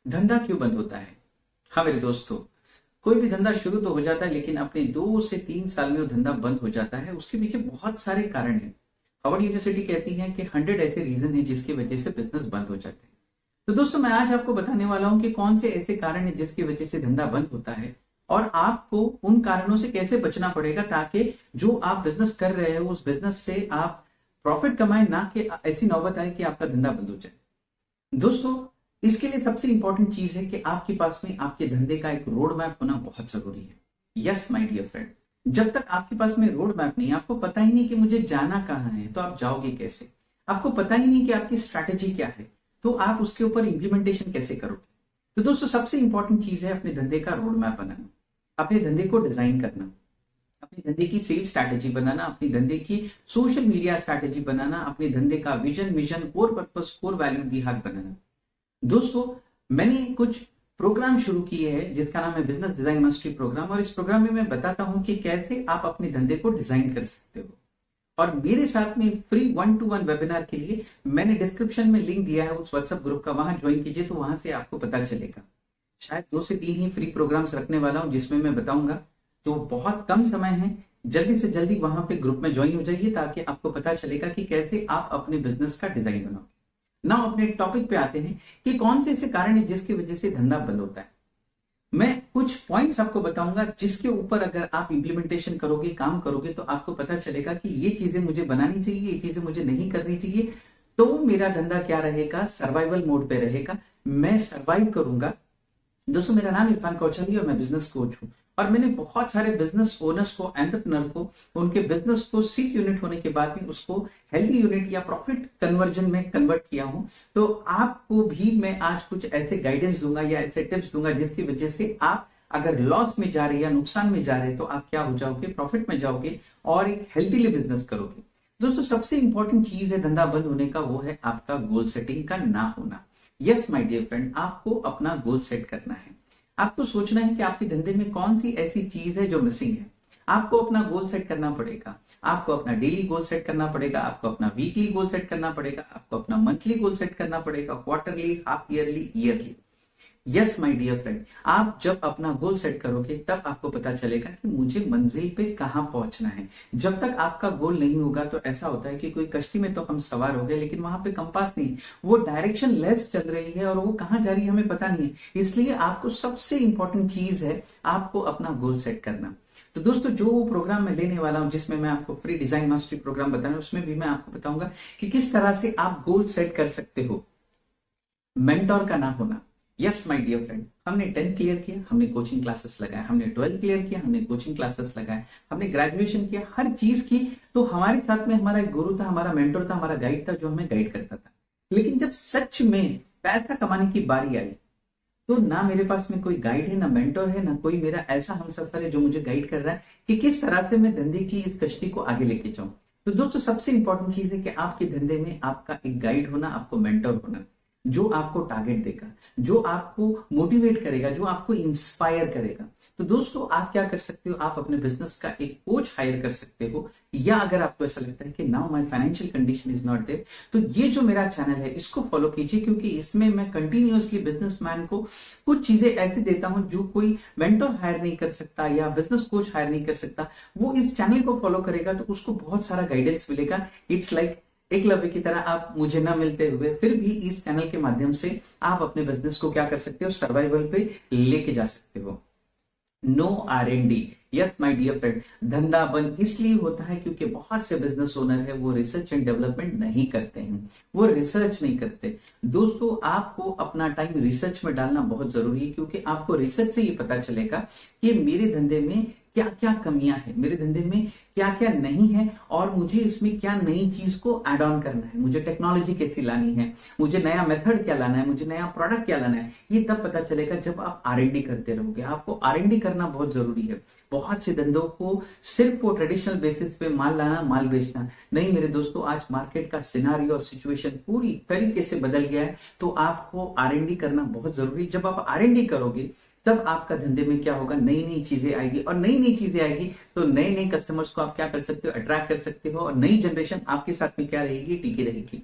धंधा क्यों बंद होता है? हाँ मेरे दोस्तों, कोई भी धंधा शुरू तो हो जाता है लेकिन अपने 2 से 3 साल में वो धंधा बंद हो जाता है। उसके पीछे बहुत सारे कारण हैं। हार्वर्ड यूनिवर्सिटी कहती है कि 100 ऐसे रीजन हैं जिसकी वजह से बिजनेस बंद हो जाते हैं। तो दोस्तों, मैं आज आपको बताने वाला हूं कि कौन से ऐसे कारण हैं जिसकी वजह से धंधा बंद होता है और आपको उन कारणों से कैसे बचना पड़ेगा ताकि जो आप बिजनेस कर रहे हो उस बिजनेस से आप प्रॉफिट कमाए, ना कि ऐसी नौबत आए कि आपका धंधा बंद हो जाए। दोस्तों, इसके लिए सबसे इंपॉर्टेंट चीज है कि आपके पास में आपके धंधे का एक रोड मैप होना बहुत जरूरी है। यस माय डियर फ्रेंड, जब तक आपके पास में रोड मैप नहीं, आपको पता ही नहीं कि मुझे जाना कहाँ है, तो आप जाओगे कैसे? आपको पता ही नहीं कि आपकी स्ट्रैटेजी क्या है, तो आप उसके ऊपर इंप्लीमेंटेशन कैसे करोगे? तो दोस्तों, सबसे इंपॉर्टेंट चीज है अपने धंधे का रोड मैप बनाना, अपने धंधे को डिजाइन करना, अपने धंधे की सेल्स स्ट्रैटेजी बनाना, अपने धंधे की सोशल मीडिया स्ट्रैटेजी बनाना, अपने धंधे का vision, mission, core purpose, core value दिहात बनाना। दोस्तों, मैंने कुछ प्रोग्राम शुरू किए हैं जिसका नाम है बिजनेस डिजाइन मास्टरी प्रोग्राम, और इस प्रोग्राम में मैं बताता हूं कि कैसे आप अपने धंधे को डिजाइन कर सकते हो। और मेरे साथ में फ्री 1-to-1 वेबिनार के लिए मैंने डिस्क्रिप्शन में लिंक दिया है उस व्हाट्सएप ग्रुप का, वहां ज्वाइन कीजिए तो वहां से आपको पता चलेगा। शायद 2 से 3 ही फ्री प्रोग्राम्स रखने वाला हूं जिसमें मैं बताऊंगा, तो बहुत कम समय है। जल्दी से जल्दी वहां पे ग्रुप में ज्वाइन हो जाइए ताकि आपको पता चलेगा कि कैसे आप अपने बिजनेस का डिजाइन बनाओगे। ना अपने टॉपिक पे आते हैं कि कौन से ऐसे कारण है जिसकी वजह से धंधा बंद होता है। मैं कुछ पॉइंट्स आपको बताऊंगा जिसके ऊपर अगर आप इंप्लीमेंटेशन करोगे, काम करोगे, तो आपको पता चलेगा कि ये चीजें मुझे बनानी चाहिए, ये चीजें मुझे नहीं करनी चाहिए, तो मेरा धंधा क्या रहेगा, सर्वाइवल मोड पे रहेगा, मैं सर्वाइव करूंगा। दोस्तों, मेरा नाम इरफान कौशली और मैं बिजनेस कोच हूं, और मैंने बहुत सारे बिजनेस ओनर्स को, एंटरप्रेन्योर को, उनके बिजनेस को सीक यूनिट होने के बाद में उसको हेल्दी यूनिट या प्रॉफिट कन्वर्जन में कन्वर्ट किया हूं। तो आपको भी मैं आज कुछ ऐसे गाइडेंस दूंगा या ऐसे टिप्स दूंगा जिसकी वजह से आप अगर लॉस में जा रहे या नुकसान में जा रहे तो आप क्या हो जाओगे, प्रॉफिट में जाओगे और एक हेल्थीली बिजनेस करोगे। दोस्तों, सबसे इंपॉर्टेंट चीज है धंधा बंद होने का, वो है आपका गोल सेटिंग का ना होना। यस माय डियर फ्रेंड, आपको अपना गोल सेट करना है। आपको सोचना है कि आपके धंधे में कौन सी ऐसी चीज है जो मिसिंग है। आपको अपना गोल सेट करना पड़ेगा। आपको अपना डेली गोल सेट करना पड़ेगा, आपको अपना वीकली गोल सेट करना पड़ेगा, आपको अपना मंथली गोल सेट करना पड़ेगा, quarterly, half yearly, yearly. Yes my dear friend, आप जब अपना गोल सेट करोगे तब आपको पता चलेगा कि मुझे मंजिल पे कहां पहुंचना है। जब तक आपका गोल नहीं होगा तो ऐसा होता है कि कोई कश्ती में तो हम सवार हो गए लेकिन वहां पे कंपास नहीं, वो डायरेक्शन लेस चल रही है और वो कहां जा रही है हमें पता नहीं है। इसलिए आपको सबसे इंपॉर्टेंट चीज है आपको अपना गोल सेट करना। तो दोस्तों, जो प्रोग्राम मैं लेने वाला हूं जिसमें मैं आपको फ्री डिजाइन मास्टरी प्रोग्राम बताऊं, उसमें भी मैं आपको बताऊंगा कि किस तरह से आप गोल सेट कर सकते हो। मेंटोर का ना होना। यस माय डियर फ्रेंड, हमने 10th क्लियर किया, हमने कोचिंग क्लासेस लगाए, हमने 12th क्लियर किया, हमने कोचिंग क्लासेस लगाए, हमने ग्रेजुएशन किया, हर चीज की। तो हमारे साथ में हमारा एक गुरु था, हमारा मेंटोर था, हमारा गाइड था जो हमें गाइड करता था। लेकिन जब सच में पैसा कमाने की बारी आई तो ना मेरे पास में कोई गाइड है, ना मेंटोर है, ना कोई मेरा ऐसा हमसफर है जो मुझे गाइड कर रहा है कि किस तरह से मैं धंधे की इस कश्ती को आगे लेके जाऊं। तो दोस्तों, सबसे इंपॉर्टेंट चीज है कि आपके धंधे में आपका एक गाइड होना, आपको मेंटोर होना, जो आपको टारगेट देगा, जो आपको मोटिवेट करेगा, जो आपको इंस्पायर करेगा। तो दोस्तों, आप क्या कर सकते हो, आप अपने बिजनेस का एक कोच हायर कर सकते हो, या अगर आपको ऐसा लगता है कि now my financial condition is not there, तो ये जो मेरा चैनल है इसको फॉलो कीजिए, क्योंकि इसमें मैं कंटिन्यूअसली बिजनेसमैन को कुछ चीजें ऐसी देता हूं जो कोई मेंटोर हायर नहीं कर सकता या बिजनेस कोच हायर नहीं कर सकता। वो इस चैनल को फॉलो करेगा तो उसको बहुत सारा गाइडेंस मिलेगा। इट्स लाइक एकलव्य की तरह आप मुझे ना मिलते हुए फिर भी इस चैनल के माध्यम से आप अपने बिजनेस को क्या कर सकते हो, सर्वाइवल पे लेके जा सकते हो। No R&D। Yes my dear friend, धंधा बंद इसलिए होता है क्योंकि बहुत से बिजनेस ओनर है वो रिसर्च एंड डेवलपमेंट नहीं करते हैं, वो रिसर्च नहीं करते। दोस्तों, आपको अपना टाइम रिसर्च में डालना बहुत जरूरी है, क्योंकि आपको रिसर्च से ये पता चलेगा कि मेरे धंधे में क्या क्या कमियां हैं, मेरे धंधे में क्या क्या नहीं है, और मुझे इसमें क्या नई चीज को ऐड ऑन करना है, मुझे टेक्नोलॉजी कैसी लानी है, मुझे नया मेथड क्या लाना है, मुझे नया प्रोडक्ट क्या लाना है। ये तब पता चलेगा जब आप R&D करते रहोगे। आपको R&D करना बहुत जरूरी है। बहुत से धंधों को सिर्फ वो ट्रेडिशनल बेसिस पे माल लाना, माल बेचना नहीं मेरे दोस्तों, आज मार्केट का सिनारियो और सिचुएशन पूरी तरीके से बदल गया है, तो आपको R&D करना बहुत जरूरी है। जब आप R&D करोगे तब आपका धंधे में क्या होगा, नई नई चीजें आएगी, और नई नई चीजें आएगी तो नए नए कस्टमर्स को आप क्या कर सकते हो, अट्रैक्ट कर सकते हो, और नई जनरेशन आपके साथ में क्या रहेगी, टिकी रहेगी।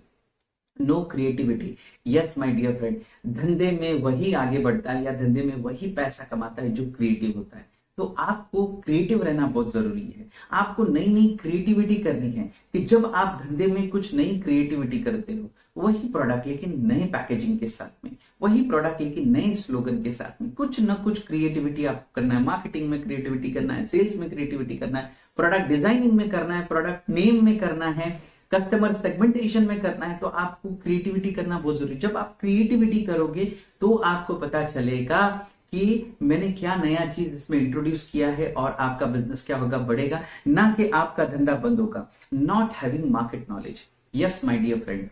No creativity. Yes my dear friend, धंधे में वही आगे बढ़ता है या धंधे में वही पैसा कमाता है जो क्रिएटिव होता है। तो आपको क्रिएटिव रहना बहुत जरूरी है। आपको नई नई क्रिएटिविटी करनी है कि जब आप धंधे में कुछ नई क्रिएटिविटी करते हो, वही प्रोडक्ट लेकिन नए पैकेजिंग के साथ में, वही प्रोडक्ट लेकिन नए स्लोगन के साथ में, कुछ ना कुछ क्रिएटिविटी आपको करना है। मार्केटिंग में क्रिएटिविटी करना है, सेल्स में क्रिएटिविटी करना है, प्रोडक्ट डिजाइनिंग में करना है, प्रोडक्ट नेम में करना है, कस्टमर सेगमेंटेशन में करना है। तो आपको क्रिएटिविटी करना बहुत जरूरी। जब आप क्रिएटिविटी करोगे तो आपको पता चलेगा कि मैंने क्या नया चीज इसमें इंट्रोड्यूस किया है और आपका बिजनेस क्या होगा, बढ़ेगा, ना कि आपका धंधा बंद होगा। Not having market knowledge. Yes my dear friend,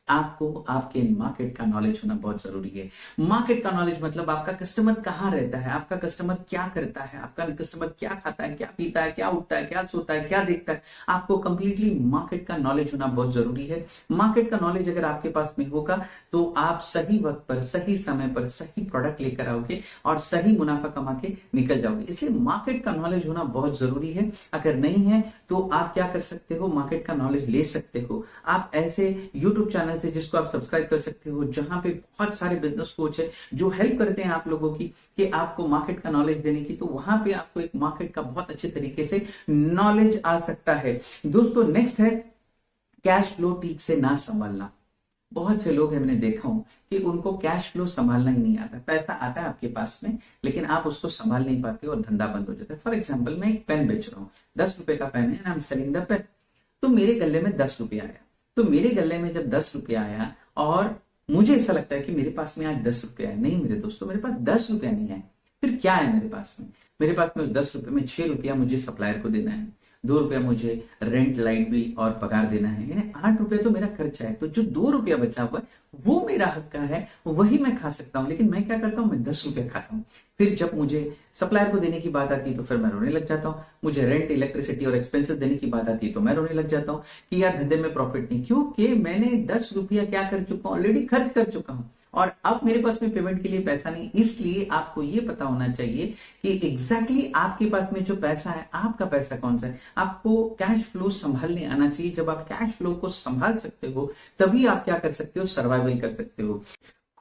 आपको आपके मार्केट का नॉलेज होना बहुत जरूरी है। मार्केट का नॉलेज मतलब आपका कस्टमर कहाँ रहता है, आपका कस्टमर क्या करता है, आपका कस्टमर क्या खाता है, क्या पीता है, क्या उठता है, क्या सोता है, क्या देखता है। आपको कंप्लीटली मार्केट का नॉलेज होना बहुत जरूरी है। मार्केट का नॉलेज अगर आपके पास में होगा तो आप सही वक्त पर, सही समय पर सही प्रोडक्ट लेकर आओगे और सही मुनाफा कमा के निकल जाओगे। इसलिए मार्केट का नॉलेज होना बहुत जरूरी है। अगर नहीं है तो आप क्या कर सकते हो, मार्केट का नॉलेज ले सकते हो। आप ऐसे यूट्यूब चैनल से जिसको आप सब्सक्राइब कर सकते हो, जहां पे बहुत सारे बिजनेस कोच है जो हेल्प करते हैं आप लोगों की कि आपको मार्केट का नॉलेज देने की। तो वहां पे आपको एक मार्केट का बहुत अच्छे तरीके से नॉलेज आ सकता है। दोस्तों नेक्स्ट है कैश फ्लो ठीक से ना संभालना। बहुत से लोग हैं, मैंने देखा हूं कि उनको कैश फ्लो संभालना ही नहीं आता। पैसा आता है आपके पास में लेकिन आप उसको संभाल नहीं पाते और धंधा बंद हो जाता है। फॉर एग्जाम्पल, मैं एक पेन बेच रहा हूँ, 10 रुपए का पेन है, I am selling the pen. तो मेरे गले में 10 रुपया आया। तो मेरे गले में जब 10 रुपया आया और मुझे ऐसा लगता है कि मेरे पास में आज 10 रुपया है। नहीं मेरे दोस्तों, मेरे पास 10 रुपया नहीं है। फिर क्या है मेरे पास में? मेरे पास में उस 10 रुपये में 6 रुपया मुझे सप्लायर को देना है, 2 रुपया मुझे रेंट, लाइट बिल और पगार देना है, यानी 8 रुपया तो मेरा खर्चा है। तो जो 2 रुपया बचा हुआ है वो मेरा हक का है, वही मैं खा सकता हूं। लेकिन मैं क्या करता हूं, मैं 10 रुपया खाता हूं। फिर जब मुझे सप्लायर को देने की बात आती है तो फिर मैं रोने लग जाता हूं। मुझे रेंट, इलेक्ट्रिसिटी और एक्सपेंसेस देने की बात आती है तो मैं रोने लग जाता हूं कि यार धंधे में प्रॉफिट नहीं, क्योंकि मैंने 10 रुपया क्या कर चुका हूं, ऑलरेडी खर्च कर चुका हूं और अब मेरे पास में पेमेंट के लिए पैसा नहीं। इसलिए आपको ये पता होना चाहिए कि एग्जैक्टली आपके पास में जो पैसा है, आपका पैसा कौन सा है। आपको कैश फ्लो संभालने आना चाहिए। जब आप कैश फ्लो को संभाल सकते हो तभी आप क्या कर सकते हो, सर्वाइवल कर सकते हो।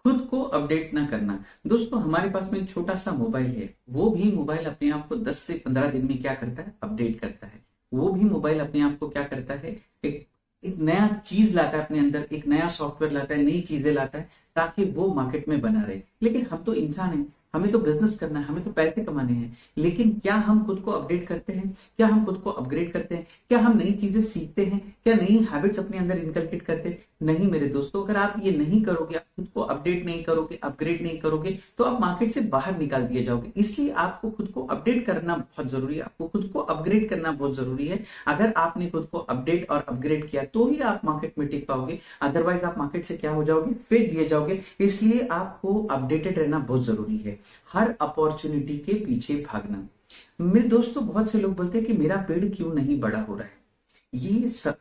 खुद को अपडेट ना करना। दोस्तों हमारे पास में एक छोटा सा मोबाइल है, वो भी मोबाइल अपने आप को 10 से 15 दिन में क्या करता है, अपडेट करता है। वो भी मोबाइल अपने आप को क्या करता है, एक नया चीज लाता है अपने अंदर, एक नया सॉफ्टवेयर लाता है, नई चीजें लाता है ताकि वो मार्केट में बना रहे। लेकिन हम तो इंसान हैं, हमें तो बिजनेस करना है, हमें तो पैसे कमाने हैं। लेकिन क्या हम खुद को अपडेट करते हैं? क्या हम खुद को अपग्रेड करते हैं? क्या हम नई चीजें सीखते हैं? क्या नई हैबिट्स अपने अंदर इनकलकेट करते हैं? नहीं मेरे दोस्तों, अगर आप ये नहीं करोगे, आप खुद को अपडेट नहीं करोगे, अपग्रेड नहीं करोगे, तो आप मार्केट से बाहर निकाल दिए जाओगे। इसलिए आपको खुद को अपडेट करना बहुत जरूरी है, आपको खुद को अपग्रेड करना बहुत जरूरी है। अगर आपने खुद को अपडेट और अपग्रेड किया तो ही आप मार्केट में टिक पाओगे, अदरवाइज आप मार्केट से क्या हो जाओगे, फेंक दिए जाओगे। इसलिए आपको अपडेटेड रहना बहुत जरूरी है। हर अपॉर्चुनिटी के पीछे भागना। मेरे दोस्तों बहुत से लोग बोलते हैं कि मेरा पेड़ क्यों नहीं बड़ा हो रहा है। ये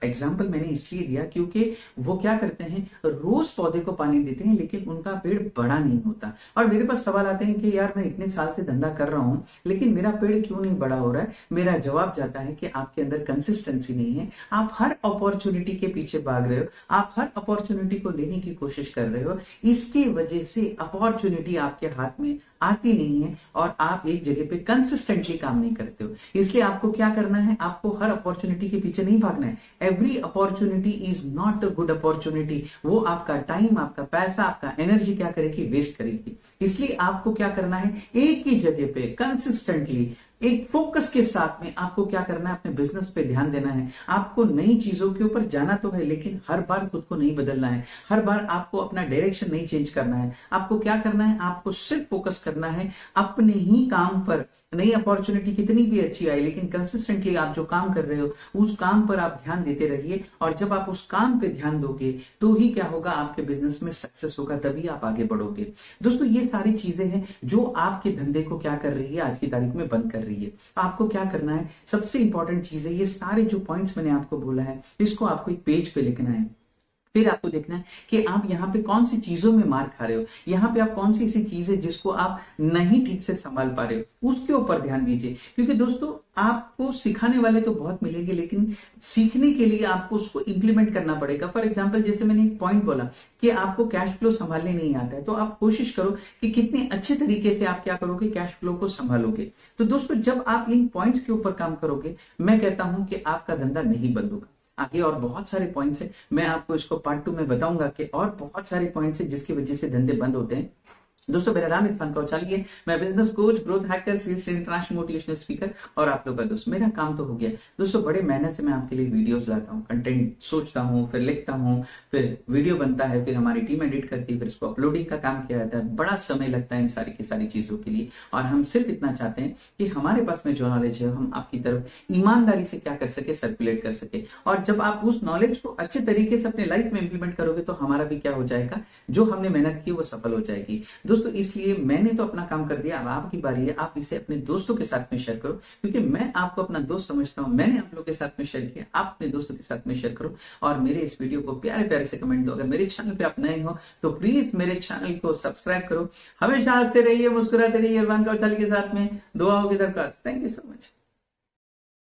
एग्जाम्पल मैंने इसलिए दिया क्योंकि वो क्या करते हैं, रोज पौधे को पानी देते हैं लेकिन उनका पेड़ बड़ा नहीं होता। और मेरे पास सवाल आते हैं कि यार मैं इतने साल से धंधा कर रहा हूं लेकिन मेरा पेड़ क्यों नहीं बड़ा हो रहा है। मेरा जवाब जाता है कि आपके अंदर कंसिस्टेंसी नहीं है। आप हर अपॉर्चुनिटी के पीछे भाग रहे हो, आप हर अपॉर्चुनिटी को लेने की कोशिश कर रहे हो, इसकी वजह से अपॉर्चुनिटी आपके हाथ में आती नहीं है और आप एक जगह पे कंसिस्टेंटली काम नहीं करते हो। इसलिए आपको क्या करना है, आपको हर अपॉर्चुनिटी के पीछे नहीं भागना है। Every opportunity is not a good opportunity. वो आपका टाइम, आपका पैसा, आपका एनर्जी क्या करेगी, वेस्ट करेगी। इसलिए आपको क्या करना है, एक ही जगह पे कंसिस्टेंटली एक फोकस के साथ में आपको क्या करना है, अपने बिजनेस पे ध्यान देना है। आपको नई चीजों के ऊपर जाना तो है लेकिन हर बार खुद को नहीं बदलना है, हर बार आपको अपना डायरेक्शन नहीं चेंज करना है। आपको क्या करना है, आपको सिर्फ फोकस करना है अपने ही काम पर। नई अपॉर्चुनिटी कितनी भी अच्छी आई लेकिन कंसिस्टेंटली आप जो काम कर रहे हो उस काम पर आप ध्यान देते रहिए। और जब आप उस काम पे ध्यान दोगे तो ही क्या होगा, आपके बिजनेस में सक्सेस होगा, तभी आप आगे बढ़ोगे। दोस्तों ये सारी चीजें हैं जो आपके धंधे को क्या कर रही है, आज की तारीख में बंद कर रही है। आपको क्या करना है, सबसे इंपॉर्टेंट चीज है, ये सारे जो पॉइंट्स मैंने आपको बोला है इसको आपको एक पेज पे लिखना है। फिर आपको देखना है कि आप यहाँ पे कौन सी चीजों में मार खा रहे हो, यहाँ पे आप कौन सी ऐसी चीज है जिसको आप नहीं ठीक से संभाल पा रहे हो, उसके ऊपर ध्यान दीजिए। क्योंकि दोस्तों आपको सिखाने वाले तो बहुत मिलेंगे, लेकिन सीखने के लिए आपको उसको इंप्लीमेंट करना पड़ेगा। फॉर एग्जाम्पल, जैसे मैंने एक पॉइंट बोला कि आपको कैश फ्लो संभालने नहीं आता है, तो आप कोशिश करो कि कितने अच्छे तरीके से आप क्या करोगे, कैश फ्लो को संभालोगे। तो दोस्तों जब आप इन पॉइंट्स के ऊपर काम करोगे, मैं कहता हूं कि आपका धंधा नहीं बंद होगा। आगे और बहुत सारे पॉइंट्स है, मैं आपको इसको पार्ट 2 में बताऊंगा कि और बहुत सारे पॉइंट्स है जिसकी वजह से धंधे बंद होते हैं। दोस्तों मेरा नाम इरफान कौचाली है, मैं business coach, growth hacker, sales international motivational speaker और आप लोग का दोस्त। मेरा काम तो हो गया दोस्तों, बड़े मेहनत से मैं आपके लिए वीडियोस लाता हूँ, कंटेंट सोचता हूँ, फिर लिखता हूँ, फिर वीडियो बनता है, फिर हमारी टीम एडिट करती है, फिर इसको अपलोडिंग का काम किया जाता है। बड़ा समय लगता है इन सारी की सारी चीजों के लिए, और हम सिर्फ इतना चाहते हैं कि हमारे पास में जो नॉलेज है हम आपकी तरफ ईमानदारी से क्या कर सके, सर्कुलेट कर सके। और जब आप उस नॉलेज को अच्छे तरीके से अपने लाइफ में इंप्लीमेंट करोगे तो हमारा भी क्या हो जाएगा, जो हमने मेहनत की वो सफल हो जाएगी। दोस्तों इसलिए मैंने तो अपना काम कर दिया, अब आपकी बारी है, आप इसे अपने दोस्तों के साथ में शेयर करो, क्योंकि मैं आपको अपना दोस्त समझता हूं, मैंने आप लोगों के साथ में शेयर किया, आप अपने दोस्तों के साथ में शेयर करो और मेरे इस वीडियो को प्यारे प्यारे से कमेंट दो। अगर मेरे चैनल पे आप नए हो तो प्लीज मेरे चैनल को सब्सक्राइब करो। हमेशा हंसते रहिए, मुस्कुराते रहिए, इरफान कौचाली के साथ में दुआओं की दरख्वास्त। Thank you so much.